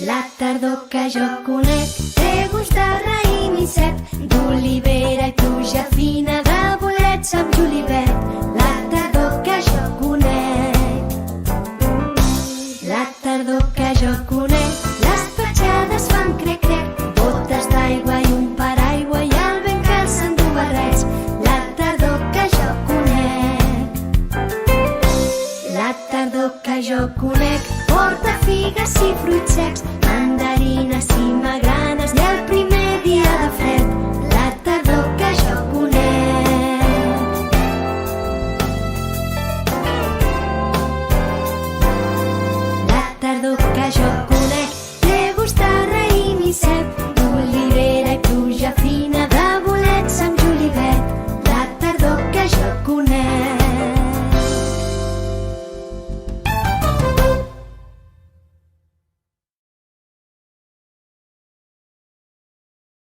La tardor que jo conec té gust de raïm i cep, d'olivera i pluja fina, de bolets amb julivert. La tardor que jo conec. La tardor que jo conec, les petjades fan crec-crec, botes d'aigua i un paraigua i el vent que els s'endú barrets. La tardor que jo conec. La tardor que jo conec porta figues i fruits secs, mandarines i